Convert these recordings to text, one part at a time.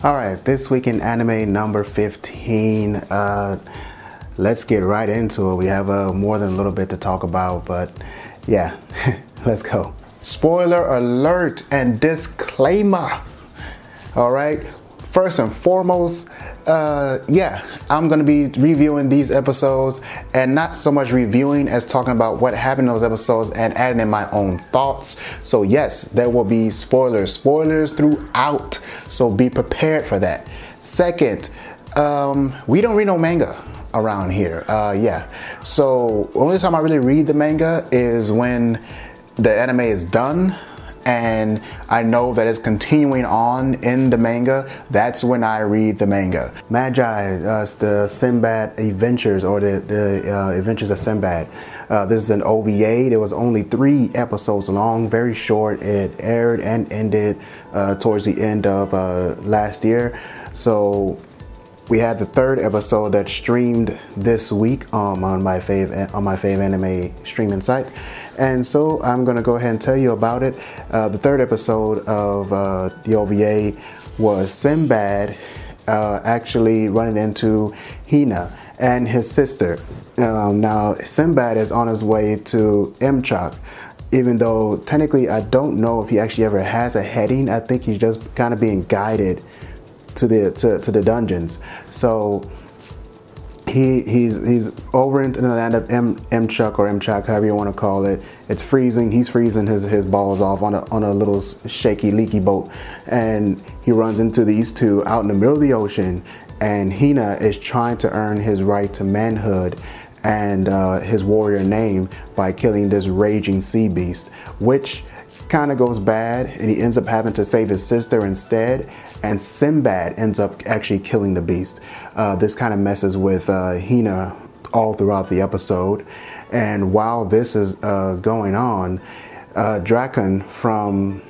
Alright, this week in anime number 15, let's get right into it. We have more than a little bit to talk about, but yeah, let's go. Spoiler alert and disclaimer. Alright, first and foremost, yeah, I'm going to be reviewing these episodes, and not so much reviewing as talking about what happened in those episodes and adding in my own thoughts. So yes, there will be spoilers throughout, so be prepared for that. Second, we don't read no manga around here. Yeah, so only time I really read the manga is when the anime is done and I know that it's continuing on in the manga. That's when I read the manga. Magi, the Sinbad Adventures, or the Adventures of Sinbad. This is an OVA. It was only 3 episodes long, very short. It aired and ended towards the end of last year. So we had the 3rd episode that streamed this week on my fave anime streaming site. And so I'm going to go ahead and tell you about it. The 3rd episode of the OVA was Sinbad actually running into Hina and his sister. Now, Sinbad is on his way to Mchok, even though technically I don't know if he actually ever has a heading. I think he's just kind of being guided to the dungeons. So he's over into the land of Mchok, or Mchok, however you want to call it. It's freezing. He's freezing his balls off on a little shaky, leaky boat, and he runs into these two out in the middle of the ocean. And Hina is trying to earn his right to manhood and his warrior name by killing this raging sea beast, which kind of goes bad, and he ends up having to save his sister instead, and Sinbad ends up actually killing the beast. This kind of messes with Hina all throughout the episode. And while this is going on, Drakon from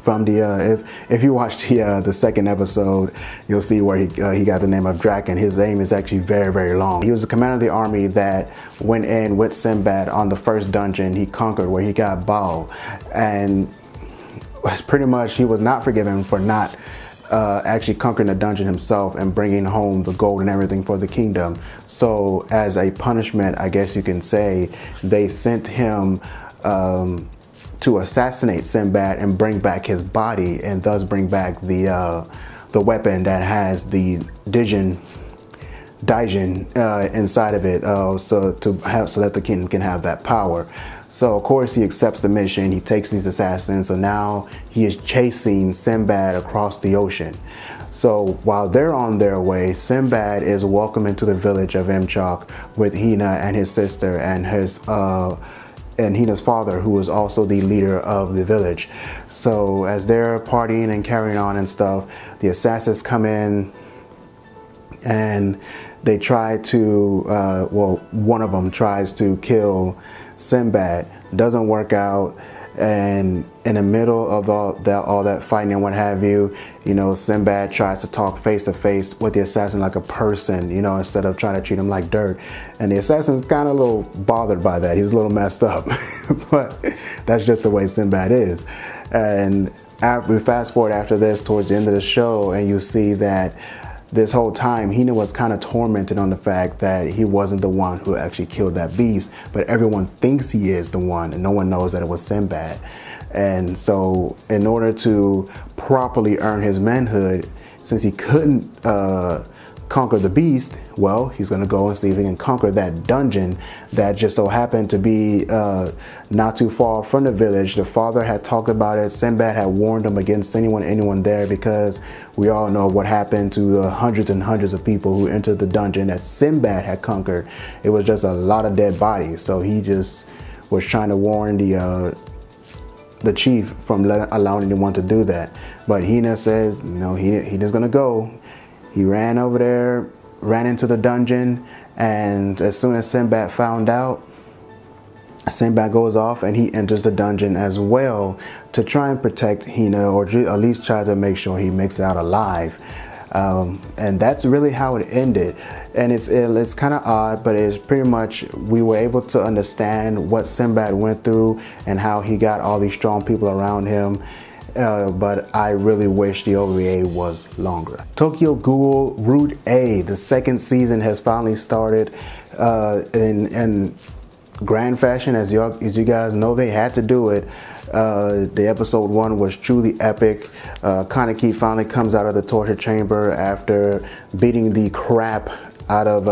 the if you watch the 2nd episode, you'll see where he got the name of Drakon. His name is actually very, very long. He was the commander of the army that went in with Sinbad on the first dungeon he conquered, where he got Baal, and pretty much he was not forgiven for not actually conquering the dungeon himself and bringing home the gold and everything for the kingdom. So as a punishment, I guess you can say, they sent him to assassinate Sinbad and bring back his body, and thus bring back the weapon that has the Daijin inside of it, so that the king can have that power. So of course he accepts the mission. He takes these assassins, so now he is chasing Sinbad across the ocean. So while they're on their way, Sinbad is welcomed into the village of Mchok with Hina and his sister and Hina's father, who is also the leader of the village. So as they're partying and carrying on and stuff, the assassins come in and they try to, well, one of them tries to kill Sinbad. Doesn't work out, and in the middle of all that fighting and what have you, Sinbad tries to talk face to face with the assassin like a person, instead of trying to treat him like dirt. And the assassin's kind of a little bothered by that. He's a little messed up, but that's just the way Sinbad is. And we fast forward after this towards the end of the show, and you see that this whole time Hina was kind of tormented on the fact that he wasn't the one who actually killed that beast, but everyone thinks he is the one, and no one knows that it was Sinbad. And so in order to properly earn his manhood, since he couldn't conquer the beast, well, he's gonna go and see if he can conquer that dungeon that just so happened to be not too far from the village. The father had talked about it. Sinbad had warned him against anyone there, because we all know what happened to the hundreds and hundreds of people who entered the dungeon that Sinbad had conquered. It was just a lot of dead bodies. So he just was trying to warn the chief from allowing anyone to do that. But Hina says, he just gonna go. He ran over there, ran into the dungeon, and as soon as Sinbad found out, Sinbad goes off and he enters the dungeon as well to try and protect Hina, or at least try to make sure he makes it out alive. And that's really how it ended. And it's kind of odd, but it's pretty much, we were able to understand what Sinbad went through and how he got all these strong people around him. but I really wish the OVA was longer. Tokyo Ghoul Route A, the second season has finally started in grand fashion. As you guys know, they had to do it. The episode 1 was truly epic. Kaneki finally comes out of the torture chamber after beating the crap out of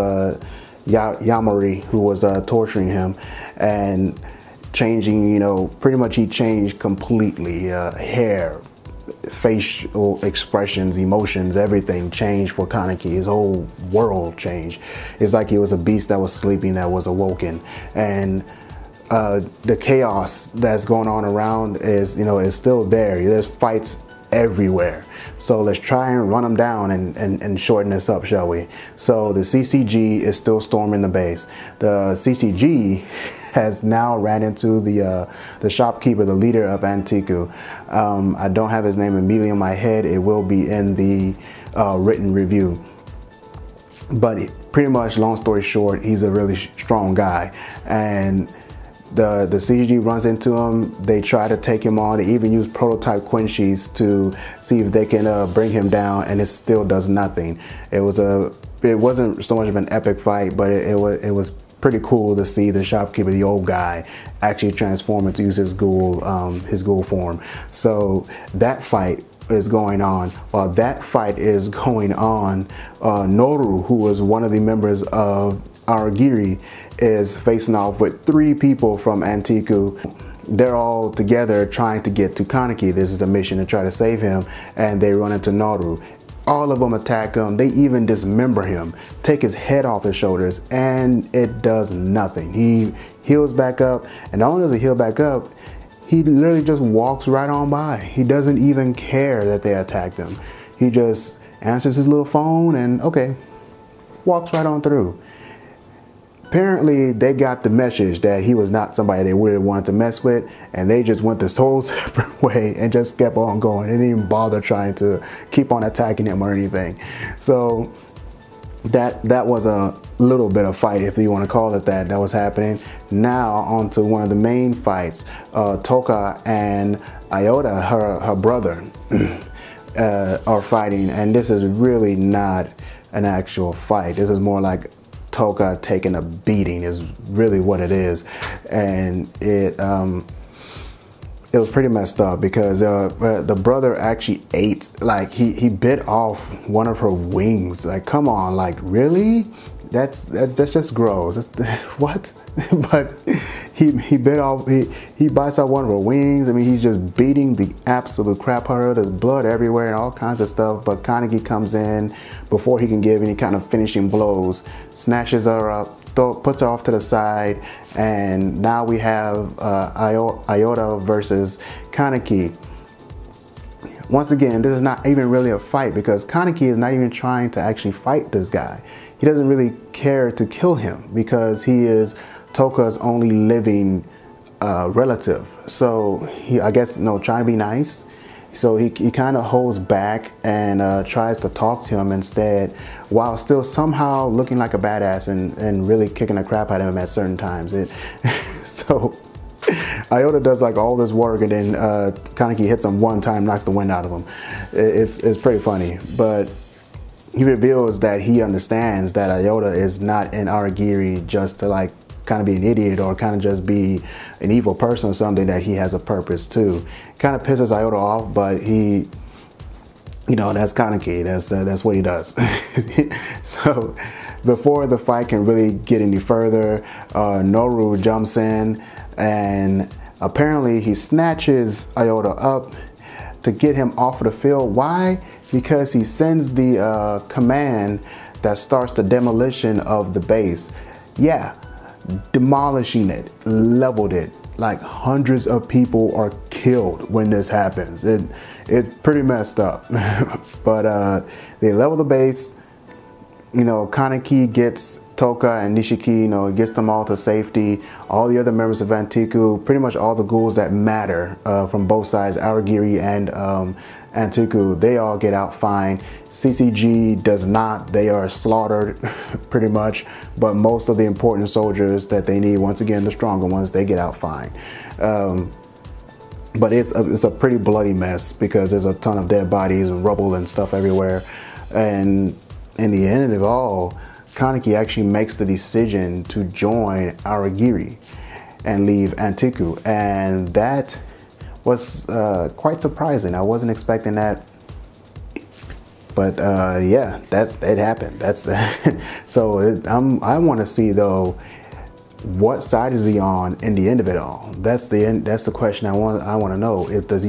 Yamari, who was torturing him, and changing, you know, pretty much he changed completely. Hair, facial expressions, emotions, everything changed for Kaneki. His whole world changed. It's like he was a beast that was sleeping, that was awoken. And the chaos that's going on around is, you know, is still there. There's fights everywhere. So let's try and run them down and shorten this up, shall we? So the CCG is still storming the base. The CCG has now ran into the shopkeeper, the leader of Antiku. I don't have his name immediately in my head. It will be in the written review. But pretty much, long story short, he's a really strong guy. And the CCG runs into him. They try to take him on. They even use prototype Quincy's to see if they can bring him down, and it still does nothing. It wasn't so much of an epic fight, but it was pretty cool to see the shopkeeper, the old guy, actually transform and to use his ghoul form. So that fight is going on. While that fight is going on, Noru, who was one of the members of Aragiri, is facing off with 3 people from Antiku. They're all together trying to get to Kaneki. This is a mission to try to save him, and they run into Noru. All of them attack him. They even dismember him, take his head off his shoulders, and it does nothing. He heals back up, and not only does he heal back up, he literally just walks right on by. He doesn't even care that they attacked him. He just answers his little phone and, okay, walks right on through. Apparently, they got the message that he was not somebody they really wanted to mess with, and they just went this whole separate way and just kept on going. They didn't even bother trying to keep on attacking him or anything. So that was a little bit of fight, if you want to call it that was happening. Now on to one of the main fights. Toka and Iota, her brother, are fighting, and this is really not an actual fight. This is more like Toka taking a beating is really what it is. And it was pretty messed up because the brother actually ate, like he bit off one of her wings. Like, come on, like, really? That's just gross. What? But he bit off, he bites out one of her wings. I mean, he's just beating the absolute crap out of her. There's blood everywhere and all kinds of stuff. But Kaneki comes in before he can give any kind of finishing blows, snatches her up, puts her off to the side, and now we have Iota versus Kaneki. Once again, this is not even really a fight because Kaneki is not even trying to actually fight this guy. He doesn't really care to kill him because he is Toka's only living relative. So he, I guess, trying to be nice. So he kind of holds back and tries to talk to him instead, while still somehow looking like a badass and really kicking the crap out of him at certain times. So Iota does like all this work, and then Kaneki hits him one time, knocks the wind out of him. It's pretty funny, but he reveals that he understands that Iota is not in Aragiri just to like kind of be an idiot or kind of just be an evil person or something, that he has a purpose too. Kind of pisses Iota off, but he, that's Kaneki. That's what he does. So before the fight can really get any further, Noru jumps in and apparently he snatches Iota up to get him off of the field. Why? Because he sends the command that starts the demolition of the base. Yeah, demolishing it, leveled it. Like hundreds of people are killed when this happens. It's pretty messed up. But they level the base. Kaneki gets Toka and Nishiki, gets them all to safety. All the other members of Antiku, pretty much all the ghouls that matter from both sides, Aragiri and Antiku, they all get out fine. CCG does not. They are slaughtered pretty much, but most of the important soldiers that they need, once again, the stronger ones, they get out fine. But it's a pretty bloody mess because there's a ton of dead bodies and rubble and stuff everywhere. And in the end of it all, Kaneki actually makes the decision to join Aragiri and leave Antiku. And that was quite surprising. I wasn't expecting that. But yeah, it happened. That's that. So I want to see though, what side is he on in the end of it all? That's the question I want to know. Does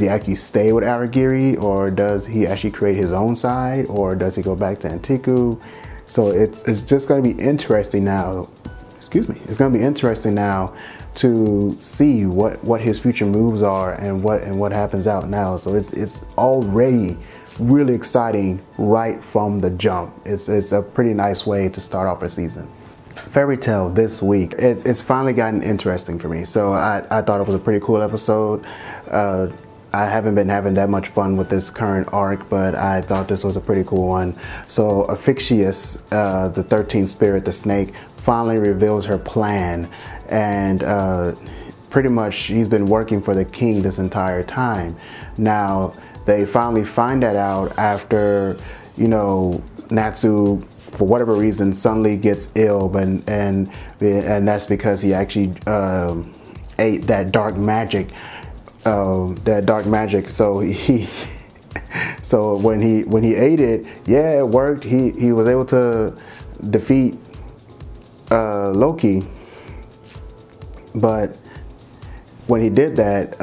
he actually stay with Aragiri, or does he actually create his own side, or does he go back to Antiku? So it's just going to be interesting now. Excuse me. It's going to be interesting now to see what his future moves are and what happens out now. So it's already really exciting right from the jump. It's a pretty nice way to start off a season. Fairy Tail this week, it's finally gotten interesting for me. So I thought it was a pretty cool episode. I haven't been having that much fun with this current arc, but I thought this was a pretty cool one. So Aphyxius, the 13th spirit, the snake, finally reveals her plan, and pretty much she's been working for the king this entire time. Now they finally find that out after, you know, Natsu, for whatever reason, suddenly gets ill, and that's because he actually ate that dark magic. So so when he ate it, yeah, it worked. He was able to defeat Loki, but when he did that,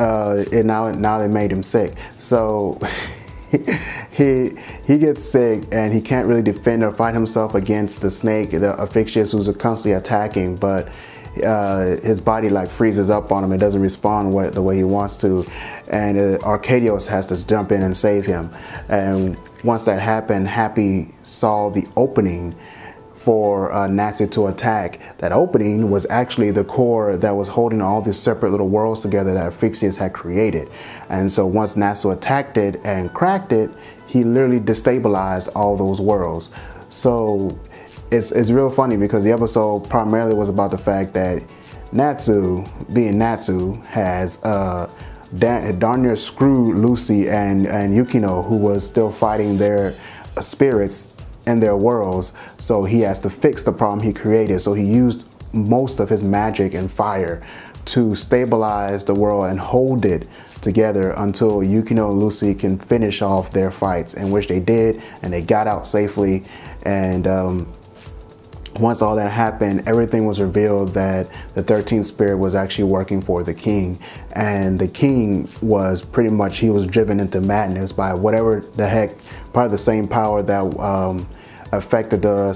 now it made him sick. So he gets sick and he can't really defend or fight himself against the snake, the Aphyxius, who's constantly attacking, but his body like freezes up on him. It doesn't respond the way he wants to, and Arcadios has to jump in and save him. And once that happened, Happy saw the opening for Natsu to attack. That opening was actually the core that was holding all these separate little worlds together that Aphyxius had created. And so once Natsu attacked it and cracked it, he literally destabilized all those worlds. So it's real funny because the episode primarily was about the fact that Natsu, being Natsu, has darn near screwed Lucy and Yukino, who was still fighting their spirits in their worlds. So he has to fix the problem he created. So he used most of his magic and fire to stabilize the world and hold it together until Yukino and Lucy can finish off their fights, in which they did, and they got out safely. And once all that happened, everything was revealed that the 13th spirit was actually working for the king, and the king was pretty much, he was driven into madness by whatever the heck, probably the same power that affected the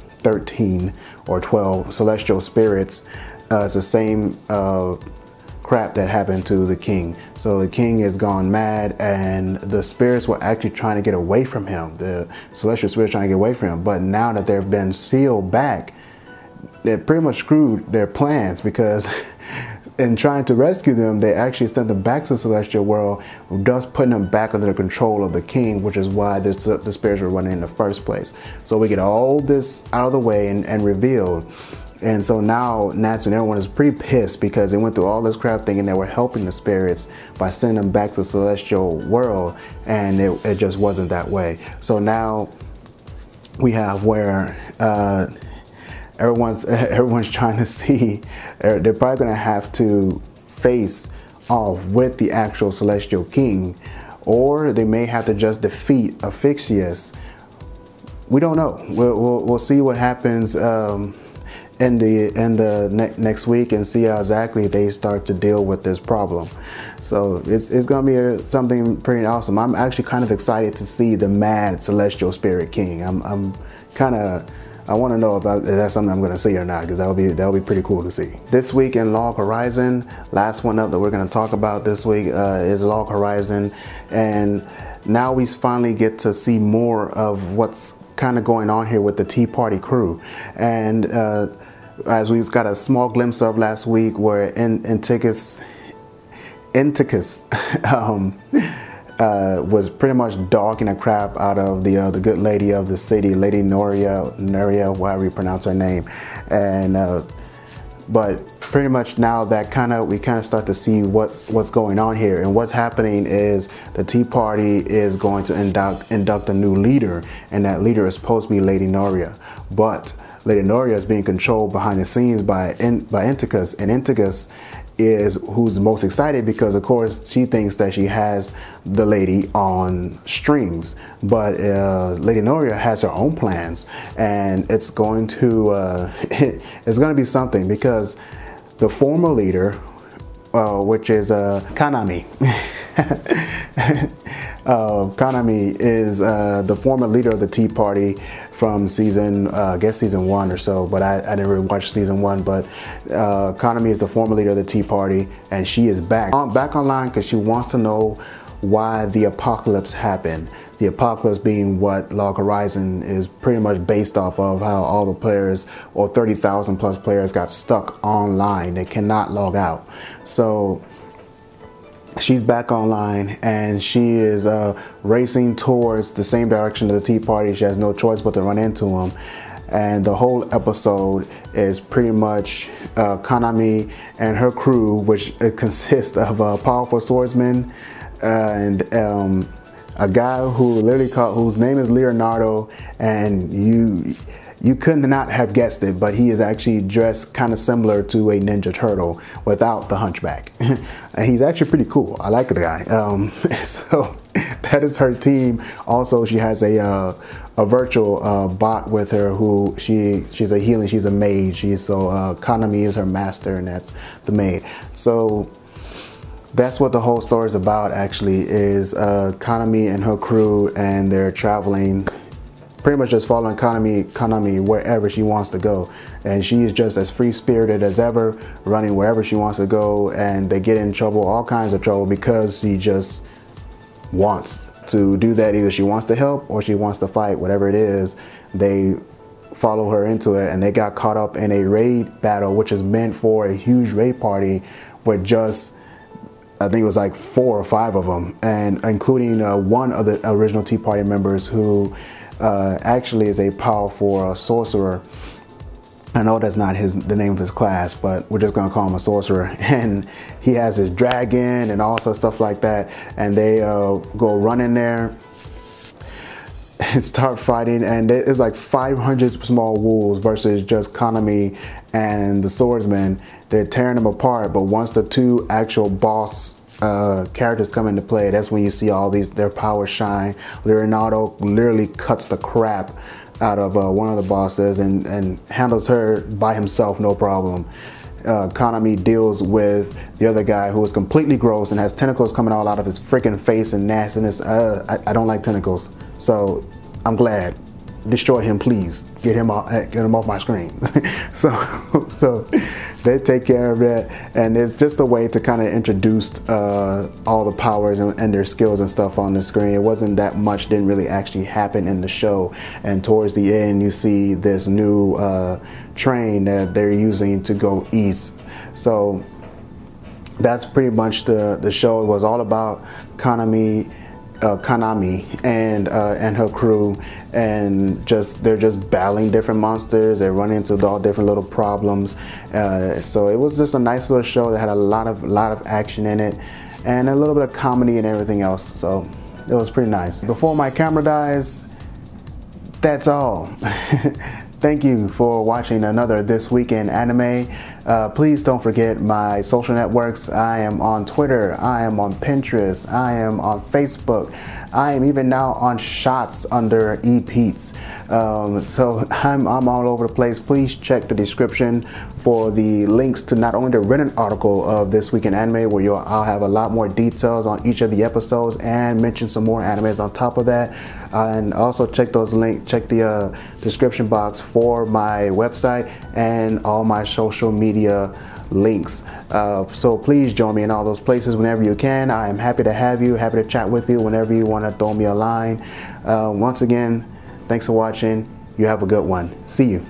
13 or 12 celestial spirits. It's the same crap that happened to the king. So the king has gone mad, and the spirits were actually trying to get away from him. The celestial spirits trying to get away from him. But now that they've been sealed back, they pretty much screwed their plans, because in trying to rescue them, they actually sent them back to the celestial world, thus putting them back under the control of the king, which is why the spirits were running in the first place. So we get all this out of the way and revealed. And so now Natsu and everyone is pretty pissed because they went through all this crap thinking they were helping the spirits by sending them back to the celestial world, and it just wasn't that way. So now we have where everyone's trying to see, they're probably going to have to face off with the actual celestial king, or they may have to just defeat Aphyxius. We don't know. We'll see what happens in the next week, and see how exactly they start to deal with this problem. So it's gonna be something pretty awesome. I'm actually kind of excited to see the mad celestial spirit king. I want to know if that's something I'm gonna see or not, because that'll be pretty cool to see. This week in Log Horizon, last one up that we're gonna talk about this week is Log Horizon, and now we finally get to see more of what's kind of going on here with the Tea Party crew. And as we got a small glimpse of last week, where Inticus was pretty much dogging the crap out of the good lady of the city, Lady Noria, whatever you pronounce her name, and But pretty much now that we kind of start to see what's going on here, and what's happening is the Tea Party is going to induct a new leader, and that leader is supposed to be Lady Noria. But Lady Noria is being controlled behind the scenes by Inticus, and Inticus is who's most excited because of course she thinks that she has the lady on strings, but Lady Noria has her own plans, and it's going to it's going to be something, because the former leader, which is Kanami. Kanami is the former leader of the Tea Party from season, I guess season 1 or so, but I didn't really watch season 1. But Kanami is the former leader of the Tea Party, and she is back online because she wants to know why the apocalypse happened. The apocalypse being what Log Horizon is pretty much based off of, how all the players, or 30,000 plus players, got stuck online. They cannot log out. So she's back online, and she is racing towards the same direction of the Tea Party. She has no choice but to run into them. And the whole episode is pretty much Kanami and her crew, which consists of a powerful swordsman and a guy whose name is Leonardo, and you could not have guessed it, but he is actually dressed kind of similar to a Ninja Turtle without the hunchback. And he's actually pretty cool. I like the guy. So that is her team. Also, she has a virtual bot with her who she's a healing. She's a mage. Kanami is her master, and that's the maid. So that's what the whole story is about, actually, is Kanami and her crew, and they're traveling, pretty much just following Kanami wherever she wants to go. And she is just as free-spirited as ever, running wherever she wants to go, and they get in trouble, all kinds of trouble, because she just wants to do that. Either she wants to help or she wants to fight, whatever it is. They follow her into it, and they got caught up in a raid battle, which is meant for a huge raid party with just, I think it was like 4 or 5 of them, and including one of the original Tea Party members who actually is a powerful sorcerer. I know that's not the name of his class, but we're just gonna call him a sorcerer. And he has his dragon and all sorts of stuff like that. And they go run in there and start fighting. And it's like 500 small wolves versus just Kanami and the swordsman. They're tearing them apart. But once the 2 actual boss characters come into play, that's when you see all their powers shine. Leonardo literally cuts the crap out of one of the bosses and handles her by himself, no problem. Kanami deals with the other guy who is completely gross and has tentacles coming all out of his freaking face and nastiness. I don't like tentacles, so I'm glad. Destroy him, please. Get him off my screen. so they take care of it, and it's just a way to kind of introduce all the powers and their skills and stuff on the screen. It wasn't that much, didn't really actually happen in the show. And towards the end, you see this new train that they're using to go east. So that's pretty much the show. It was all about Kanami and her crew, and they're just battling different monsters. They run into all different little problems. So it was just a nice little show that had a lot of action in it, and a little bit of comedy and everything else. So it was pretty nice. Before my camera dies, that's all. Thank you for watching another This Week in Anime. Please don't forget my social networks. I am on Twitter, I am on Pinterest, I am on Facebook. I am even now on Shots under ePete's. So I'm all over the place. Please check the description for the links to not only the written article of This Week in Anime, where I'll have a lot more details on each of the episodes and mention some more animes on top of that. And also check the description box for my website and all my social media links. So please join me in all those places whenever you can. I am happy to have you, happy to chat with you whenever you want to throw me a line. Once again, thanks for watching. You have a good one. See you.